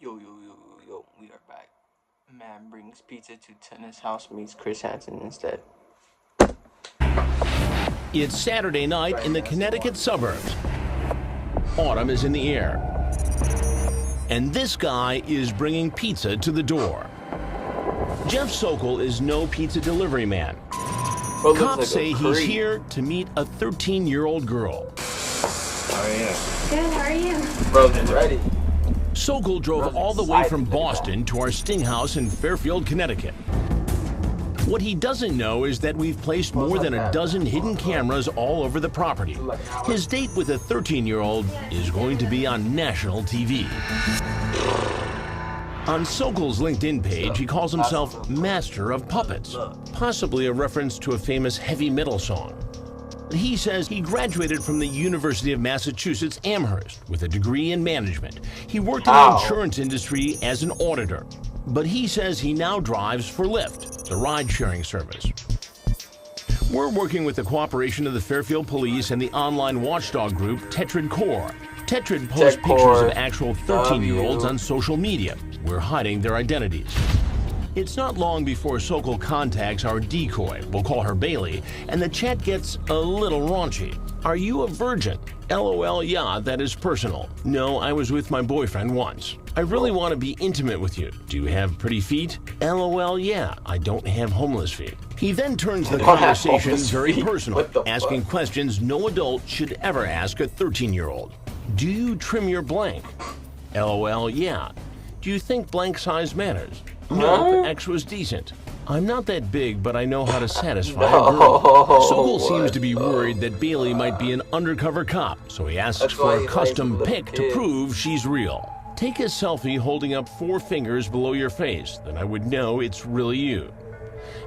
Yo, we are back. Man brings pizza to tennis house meets Chris Hansen instead. It's Saturday night in the Connecticut suburbs. Autumn is in the air. And this guy is bringing pizza to the door. Jeff Sokol is no pizza delivery man. Cops say he's here to meet a 13-year-old girl. How are you? Good, how are you? Bro's ready. Sokol drove all the way from Boston to our sting house in Fairfield, Connecticut. What he doesn't know is that we've placed more than a dozen hidden cameras all over the property. His date with a 13-year-old is going to be on national TV. On Sokol's LinkedIn page, he calls himself Master of Puppets, possibly a reference to a famous heavy metal song. He says he graduated from the University of Massachusetts Amherst with a degree in management. He worked in the insurance industry as an auditor, but he says he now drives for Lyft, the ride-sharing service. We're working with the cooperation of the Fairfield Police and the online watchdog group Tetrad Core. Tetrad posts pictures of actual 13-year-olds on social media. We're hiding their identities. It's not long before Sokol contacts our decoy, we'll call her Bailey, and the chat gets a little raunchy. Are you a virgin? LOL, yeah, that is personal. No, I was with my boyfriend once. I really want to be intimate with you. Do you have pretty feet? LOL, yeah, I don't have homeless feet. He then turns the conversation very personal, asking questions no adult should ever ask a 13-year-old. Do you trim your blank? LOL, yeah. Do you think blank size matters? No, but X was decent. I'm not that big, but I know how to satisfy a girl. Sokol seems to be worried that Bailey might be an undercover cop, so he asks for a custom pic to prove she's real. Take a selfie holding up 4 fingers below your face, then I would know it's really you.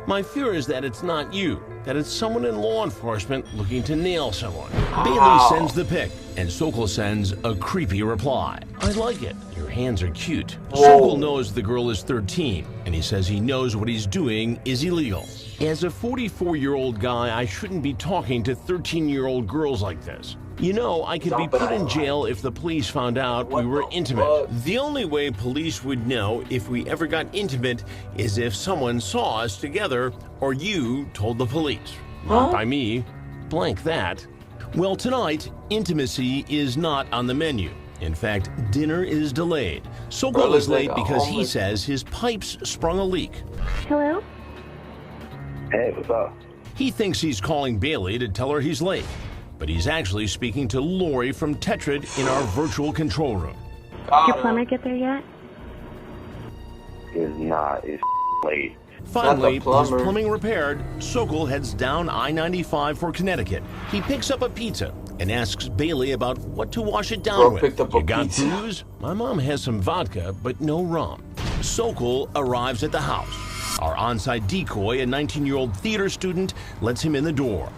My fear is that it's not you, that it's someone in law enforcement looking to nail someone. Bailey sends the pic, and Sokol sends a creepy reply. I like it. Your hands are cute. Sokol knows the girl is 13, and he says he knows what he's doing is illegal. As a 44-year-old guy, I shouldn't be talking to 13-year-old girls like this. You know, I could be put in jail if the police found out we were intimate. The only way police would know if we ever got intimate is if someone saw us together or you told the police. Not by me. Blank that. Well, tonight, intimacy is not on the menu. In fact, dinner is delayed. Sokol is late because he says his pipes sprung a leak. Hello? Hey, what's up? He thinks he's calling Bailey to tell her he's late, but he's actually speaking to Lori from Tetrad in our virtual control room. Did your plumber get there yet? It's not. It's late. Finally, his plumbing repaired, Sokol heads down I-95 for Connecticut. He picks up a pizza and asks Bailey about what to wash it down with. You got booze? My mom has some vodka, but no rum. Sokol arrives at the house. Our on-site decoy, a 19-year-old theater student, lets him in the door.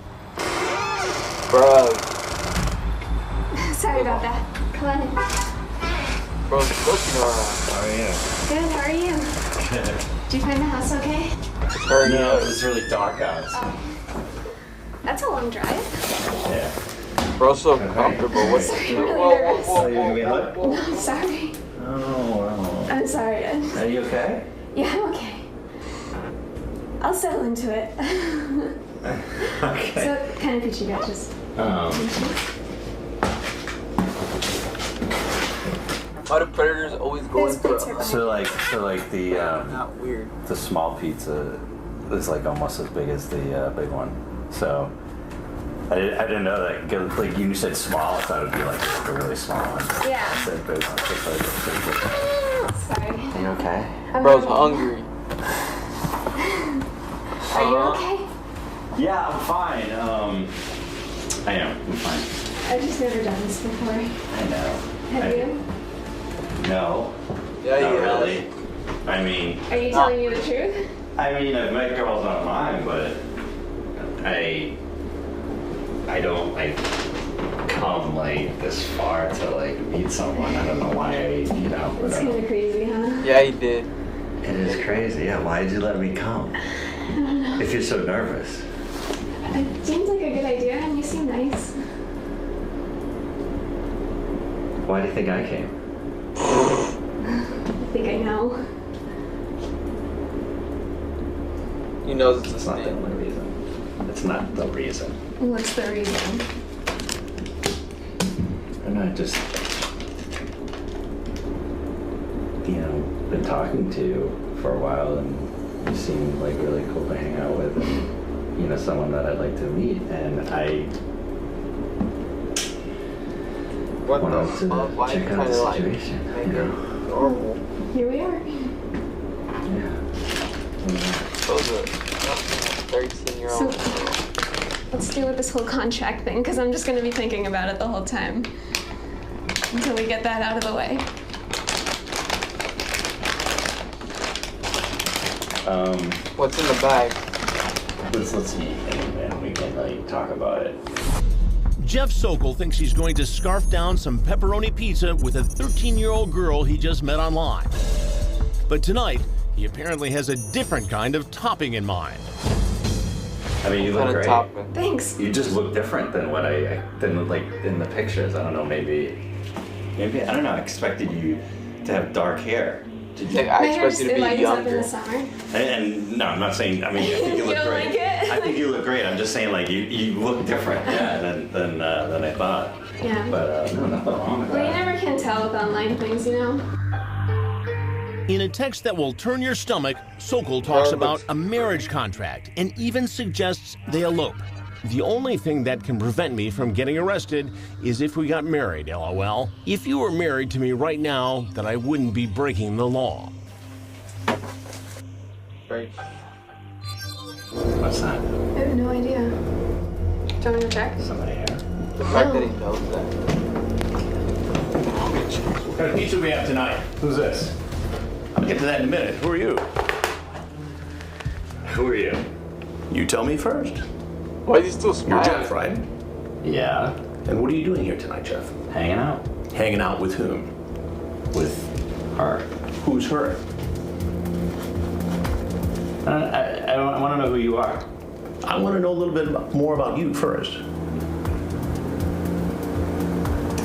Bro. Sorry about that. Come on in. Bro's looking around. How are you? Good, how are you? Good. Did you find the house okay? No, it's really dark out. That's a long drive. Yeah. Bro's so comfortable. What's So you're gonna be late? No, I'm sorry. Oh, I'm sorry. Are you okay? Yeah, I'm okay. I'll settle into it. Okay. So, what kind of pizza you got? Just... Why do predators always go There's into pizza behind So like the not weird. the small pizza is like almost as big as the big one. So I didn't know that. Like you said small, I thought it would be like a really small one. Yeah. I said big one. Sorry. Are you okay? Bro's hungry. Are you okay? Yeah, I'm fine. I am. I'm fine. I've just never done this before. I know. Have you? No. Yeah, Not you really. I mean. Are you telling me the truth? I mean, I've met girls online, but I don't like come like this far to like meet someone. I don't know why It's kind of crazy, huh? Yeah, he did. It is crazy. Yeah, why did you let me come? I don't know. If you're so nervous. It seems like a good idea, and you seem nice. Why do you think I came? think I know. You know it's a It's not the snake. only reason. It's not the reason. What's the reason? And I just, been talking to you for a while, and you seem like really cool to hang out with, and someone that I'd like to meet, and I What wanted the fuck? to Why you check out kind the of like situation. make it normal? Here we are. Yeah. Those are 13-year-old So- girl. Let's deal with this whole contract thing, because I'm just going to be thinking about it the whole time. Until we get that out of the way. What's in the bag? Let's eat, and we can talk about it. Jeff Sokol thinks he's going to scarf down some pepperoni pizza with a 13-year-old girl he just met online. But tonight, he apparently has a different kind of topping in mind. I mean, you look Kind of great. topping. Thanks. You just look different than what than like in the pictures. I don't know, maybe I don't know. I expected you to have dark hair. Did you? I My hair expect you to be lightens up in younger. the summer. And no, I'm not saying. I mean, I think you look You don't great. like it? I think you look great. I'm just saying, like you look different, than I thought. Yeah. But no, nothing wrong with Well, you that. never can tell with online things, you know? In a text that will turn your stomach, Sokol talks about a marriage contract and even suggests they elope. The only thing that can prevent me from getting arrested is if we got married, LOL. If you were married to me right now, then I wouldn't be breaking the law. Right. What's that? I have no idea. Do you want me to check? Somebody here. The fact that he knows that. What kind of pizza we have tonight? Who's this? I'll get to that in a minute. Who are you? Who are you? You tell me first. Why is he still You're smiling? Jeff, right? Yeah. And what are you doing here tonight, Jeff? Hanging out Hanging out with whom? with her. Who's her? I want to know who you are. I want to know a little bit more about you first.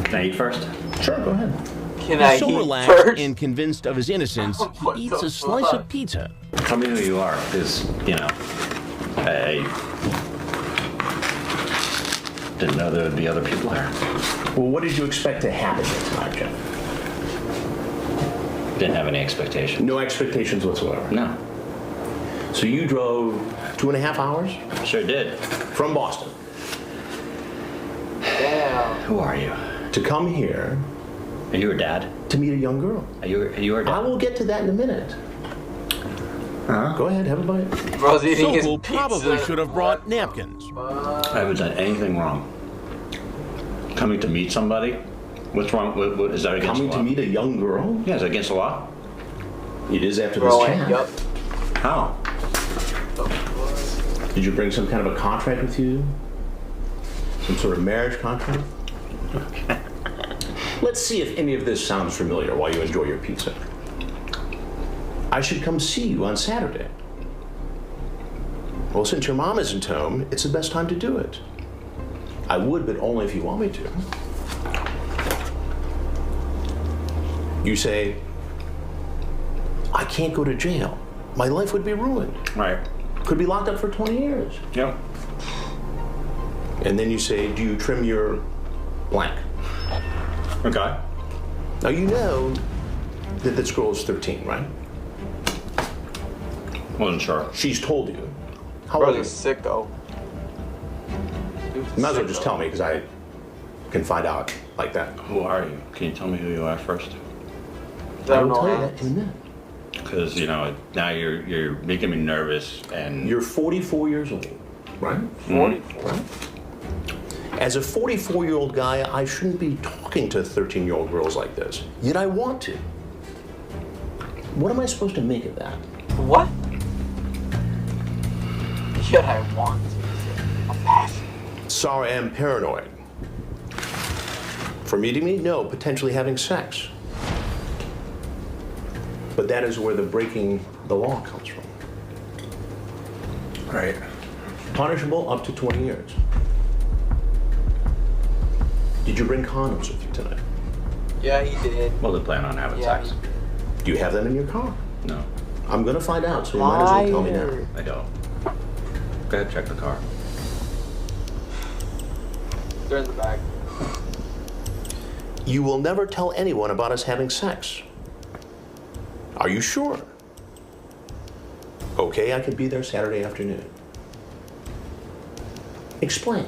Can I eat first? Sure, go ahead. Can I He's so eat relaxed first? and convinced of his innocence, What he eats the a slice fuck? of pizza. Tell me who you are, because I didn't know there would be other people there. Well, what did you expect to happen here tonight, Jeff? Didn't have any expectation. No expectations whatsoever. No, So you drove 2.5 hours sure did. from Boston Damn. Who are you? to come here Are you her dad? to meet a young girl. Are you her I dad? will get to that in a minute. Huh? Go ahead, have a bite. Bro's eating his Sokol pizza. probably should have brought napkins. I haven't done anything wrong. Coming to meet somebody? What's wrong? What is that against Coming the to law? meet a young girl? Yeah, is that against the law? It is after Bro, this and chat. yup. How? Did you bring some kind of a contract with you? Some sort of marriage contract? Let's see if any of this sounds familiar while you enjoy your pizza. I should come see you on Saturday. Well, since your mom isn't home, it's the best time to do it. I would, but only if you want me to. You say, I can't go to jail. My life would be ruined. Right. Could be locked up for 20 years. Yep. And then you say, do you trim your blank? Okay. Now you know that this girl is 13, right? Wasn't sure. She's told you. How Bro's old a is she? sicko. Dude's a You might as well sicko. just tell me, because I can find out like that. Who are you? Can you tell me who you are first? I I don't will know tell you how. that in a minute. Because now you're making me nervous, and You're 44 years old, right? 44. As a 44-year-old guy, I shouldn't be talking to 13-year-old girls like this. Yet I want to. What am I supposed to make of that? What? Yet I want to. I'm passionate. Sorry, I'm paranoid. For meeting me? No, potentially having sex. But that is where the breaking the law comes from. right. Punishable up to 20 years. Did you bring condoms with you tonight? Yeah, he did. Well, they plan on having Yeah. sex. Do you have them in your car? No, I'm gonna find out, so you might as well tell me now. I don't. Go ahead, check the car. They're in the bag. You will never tell anyone about us having sex. Are you sure? Okay, I could be there Saturday afternoon. Explain.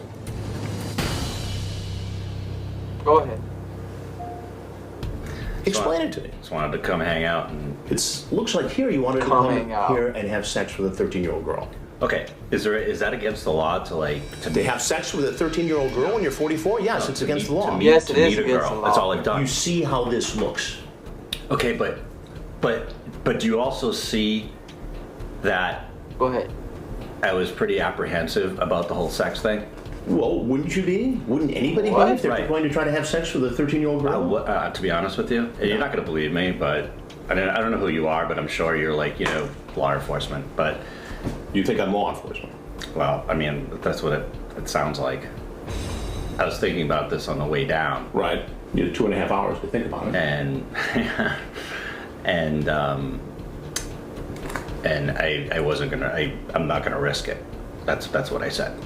Go ahead. Explain it to me. Just wanted to come hang out and. It looks like here you wanted to Come come hang out. here and have sex with a 13-year-old girl. Okay, is that against the law to To have sex with a 13-year-old girl when you're 44? Yes, it's against the law. Yes, it is meet a against girl. the law. That's all I've done. You see how this looks. Okay, but do you also see that Go ahead. I was pretty apprehensive about the whole sex thing? Well, wouldn't you be? Wouldn't anybody What? be if they're Right. going to try to have sex with a 13-year-old girl? To be honest with you, you're not going to believe me, but I don't know who you are, but I'm sure you're like, law enforcement. But, You think I'm law enforcement? well, I mean, that's what it sounds like. I was thinking about this on the way down, Right. You had 2.5 hours to think about it. and and I wasn't gonna. I'm not gonna risk it. That's what I said.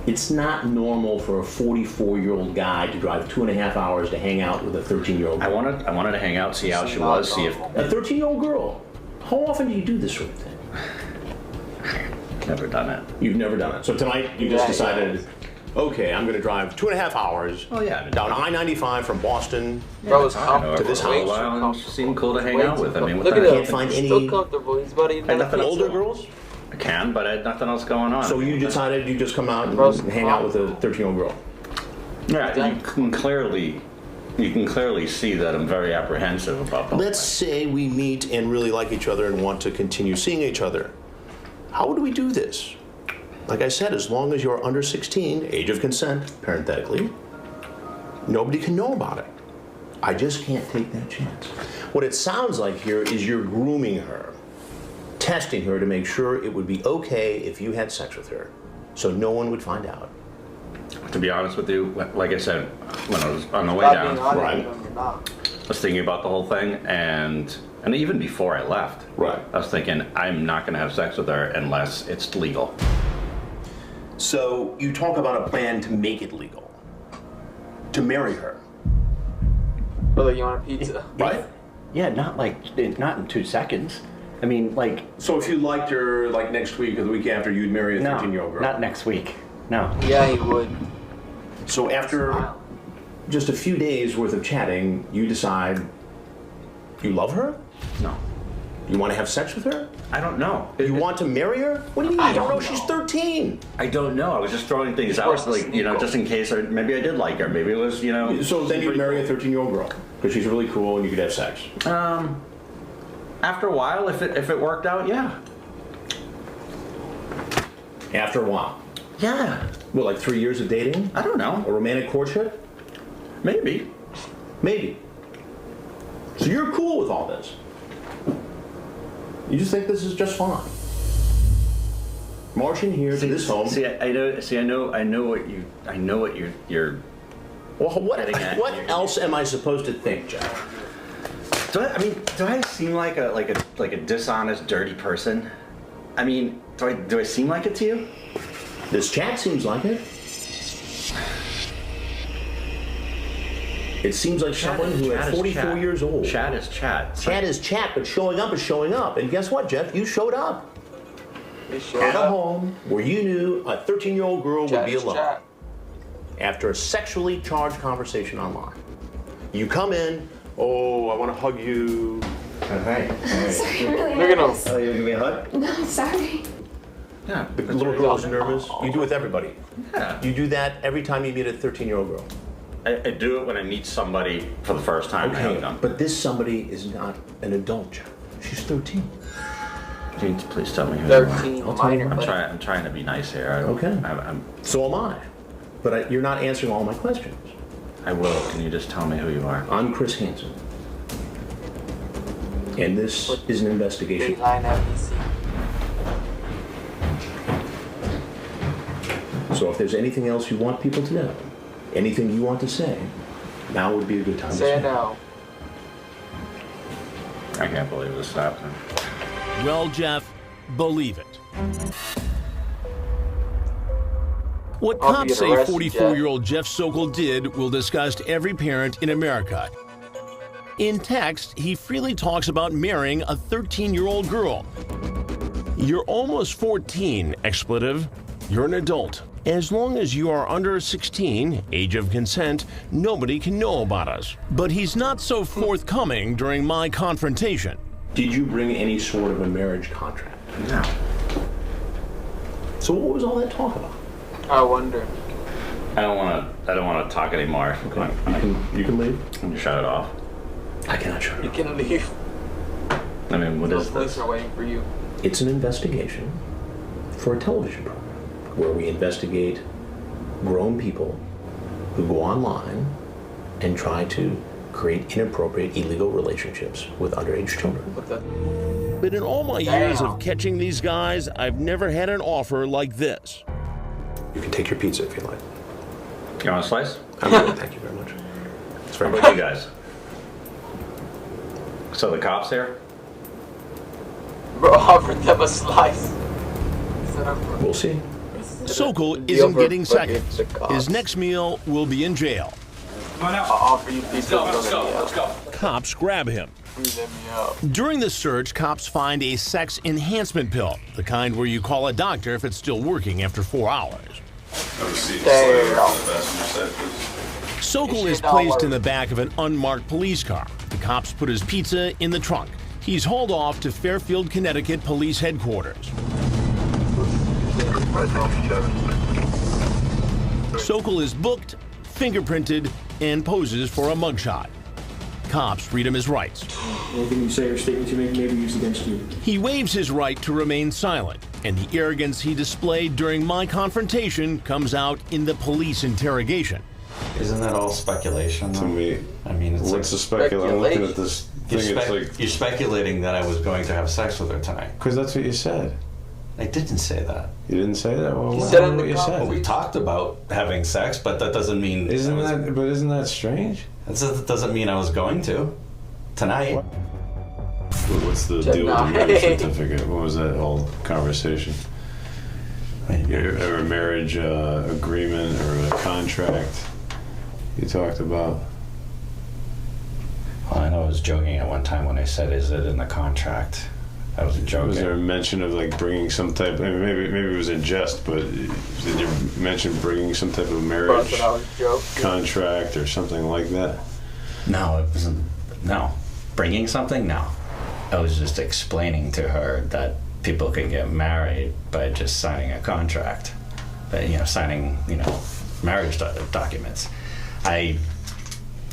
It's not normal for a 44-year-old guy to drive 2.5 hours to hang out with a 13-year-old I girl. wanted to hang out, see how she was, see if. A 13-year-old girl? How often do you do this sort of thing? Never done it. You've never done it. So tonight you just decided, okay, I'm going to drive 2.5 hours Oh yeah. down I-95 from Boston. Bro, it's I know her to this for a house. while, and she seemed cool to hang out with. I mean, what Look the at heck? that. Can't find He's any- still comfortable. He's about to eat another nothing pizza. Older girls? I can, but I had nothing else going on. So you decided you just come out and Bros- hang out with a 13-year-old girl. Yeah, you can clearly see that I'm very apprehensive about that. Let's say we meet and really like each other and want to continue seeing each other. How would we do this? Like I said, as long as you're under 16, age of consent, parenthetically, nobody can know about it. I just can't take that chance. What it sounds like here is you're grooming her, testing her to make sure it would be okay if you had sex with her, so no one would find out. To be honest with you, like I said, when I was on the way Stop down, being honest right. with him, you're not. I was thinking about the whole thing, and even before I left, Right. I was thinking I'm not going to have sex with her unless it's legal. So you talk about a plan to make it legal, to marry her, Brother, you want a pizza? right? Yeah, not in 2 seconds. I mean, like, So if you liked her, like next week or the week after, you'd marry a no, 13-year-old girl. not next week. No. Yeah, he would. So after Smile. just a few days worth of chatting, you decide you love her? No, You want to have sex with her? I don't know. You want to marry her? What do you mean you don't know? She's 13. I don't know. I was just throwing things out, like, just in case, or maybe I did like her. Maybe it was, So then you'd marry a 13-year-old girl because she's really cool and you could have sex. After a while, if it worked out, yeah. After a while. Yeah. Well, like 3 years of dating? I don't know. A romantic courtship? Maybe. Maybe. So you're cool with all this? You just think this is just fine? Marching here to this home. I know what you're. Well, what Getting at what you. else am I supposed to think, Jeff? Do I seem like a dishonest, dirty person? I mean, do I seem like it to you? This chat seems like it. It seems like someone who at 44 years old. Chat is chat. Chat is chat, but showing up is showing up. And guess what, Jeff? You showed up He showed at a up. home where you knew a 13-year-old girl would Chat be is alone chat. after a sexually charged conversation online. You come in, oh, I want to hug you. Hey. Sorry, I'm really Look at him. nervous. Oh, you give me a hug? No, sorry. Yeah. The little girl's nervous. You do it with everybody. Yeah. You do that every time you meet a 13-year-old girl. I do it when I meet somebody for the first time. I hug them. But this somebody is not an adult, Jeff. She's 13. Can you please tell me who you are? 13 I'll tell you minor. what. I'm trying to be nice here. Okay. I'm, So am I. But you're not answering all my questions. I will. Can you just tell me who you are? I'm Chris Hansen. And this is an investigation. Big line FBC. So if there's anything else you want people to know, anything you want to say, now would be a good time to Say say it now. I can't believe this happened. Well, Jeff, believe it. What I'll cops get say arrested, 44-year-old Jeff Sokol did will disgust every parent in America. In text, he freely talks about marrying a 13-year-old girl. You're almost 14, expletive. You're an adult. As long as you are under 16, age of consent, nobody can know about us. But he's not so forthcoming during my confrontation. Did you bring any sort of a marriage contract? No. So what was all that talk about? I wonder. I don't want to talk anymore. Okay. You can leave. Can you shut it off? I cannot shut it You off. can leave. I mean, what The is police this? are waiting for you. It's an investigation for a television program where we investigate grown people who go online and try to create inappropriate, illegal relationships with underage children. What the? But in all my years of catching these guys, I've never had an offer like this. You can take your pizza if you like. You want a slice? I'm good, thank you very much. It's How very about you guys? So the cops here? Bro, offered them a slice. We'll see. Sokol Deal isn't for getting fucking second. the cops. His next meal will be in jail. I'll offer you pizza. Let's go. Cops grab him. Let me out. During the search, cops find a sex enhancement pill, the kind where you call a doctor if it's still working after 4 hours. Damn. Sokol is placed in the back of an unmarked police car. The cops put his pizza in the trunk. He's hauled off to Fairfield, Connecticut Police Headquarters. Sokol is booked, fingerprinted, and poses for a mugshot. Cops read him his rights. Anything you say or statements you make may be used against you. He waives his right to remain silent, and the arrogance he displayed during my confrontation comes out in the police interrogation. Isn't that all speculation? To me, I mean, it's what's the like speculation? I'm looking at this thing. It's like you're speculating that I was going to have sex with her tonight. because that's what you said. I didn't say that. You didn't say that. Well, You what said in what the you comments. Well, we talked about having sex, but that doesn't mean Isn't that? But isn't that strange? That doesn't mean I was going to tonight. What's the deal with the marriage certificate? What was that whole conversation? Or a marriage agreement or a contract you talked about? Well, I know I was joking at one time when I said, "Is it in the contract?" I wasn't joking. Was there a mention of like bringing some type? I mean, maybe it was in jest, but did you mention bringing some type of marriage That's what I was joking. contract or something like that? No, it wasn't. No, bringing something. No, I was just explaining to her that people can get married by just signing a contract, but signing marriage documents. But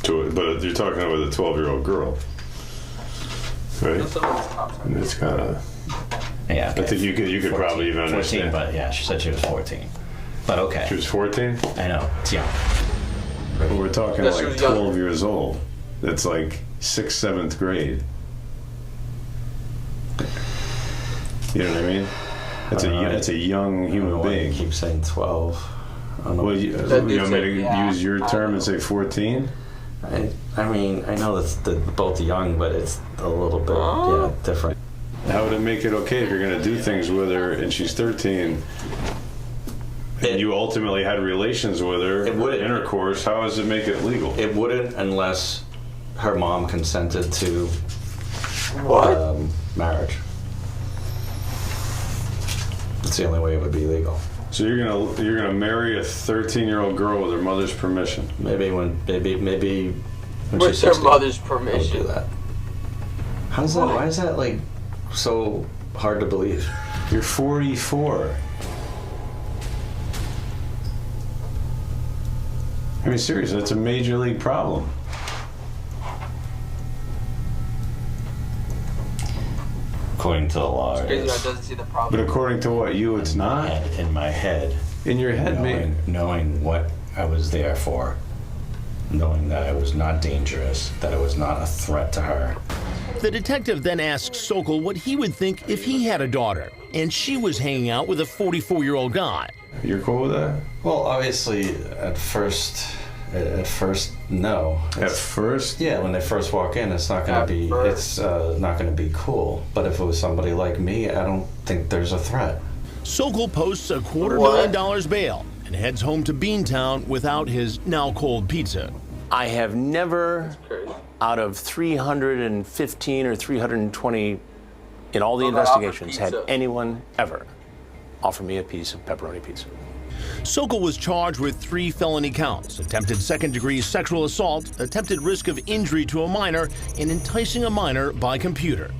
you're talking about a 12-year-old girl, right? And it's kind of. Yeah, okay. I think you could 14, probably even 14, understand. but yeah, she said she was 14. But okay. She was 14. I know, it's young. But we're talking Yeah, she like was young. 12 years old. That's like 6th, 7th grade. You know what I mean? That's a young I don't know human why you being. keep saying 12. I don't know. Well, you That want dude me said, to yeah, use your I term know. and say 14? I mean, I know that's both young, but it's a little bit different. How would it make it okay if you're going to do things with her and she's 13 and you ultimately had relations with her, It wouldn't. intercourse, how does it make it legal? It wouldn't unless her mom consented to What? marriage. That's the only way it would be legal. So you're gonna marry a 13-year-old girl with her mother's permission? Maybe when With she's her 16, mother's I would permission. do that. How's that? Why is that like so hard to believe? You're 44. I mean, seriously, that's a major league problem. According to the law, it Crazy, I is. doesn't see the But problem. according to what, you, it's not? In my head, In your head, maybe. knowing what I was there for, knowing that I was not dangerous, that I was not a threat to her. The detective then asks Sokol what he would think if he had a daughter, and she was hanging out with a 44-year-old guy. You're cool with that? Well, obviously, at first, At first, no. At first? Yeah, when they first walk in, it's not going to be. It's not going to be cool. But if it was somebody like me, I don't think there's a threat. Sokol posts a $250,000 bail and heads home to Beantown without his now cold pizza. I have never, out of 315 or 320 in all the investigations, had anyone ever offer me a piece of pepperoni pizza. Sokol was charged with 3 felony counts: attempted second-degree sexual assault, attempted risk of injury to a minor, and enticing a minor by computer.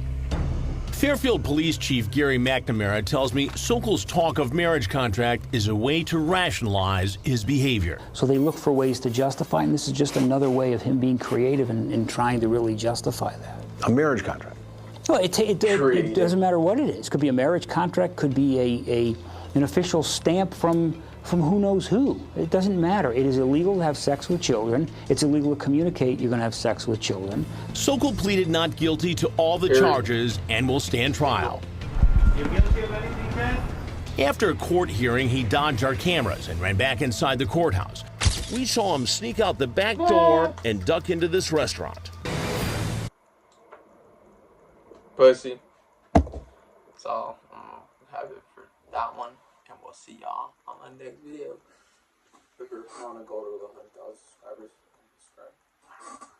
Fairfield Police Chief Gary McNamara tells me Sokol's talk of marriage contract is a way to rationalize his behavior. So they look for ways to justify, and this is just another way of him being creative and trying to really justify that. A marriage contract. Well, it doesn't matter what it is. It could be a marriage contract, could be an official stamp from who knows who. It doesn't matter. It is illegal to have sex with children. It's illegal to communicate you're going to have sex with children. Sokol pleaded not guilty to all the charges and will stand trial. You guilty of anything, man? After a court hearing, he dodged our cameras and ran back inside the courthouse. We saw him sneak out the back door and duck into this restaurant. Pussy. So, have it for that one, and we'll see y'all on the next video. If you want to go to the 100,000 subscribers, subscribe.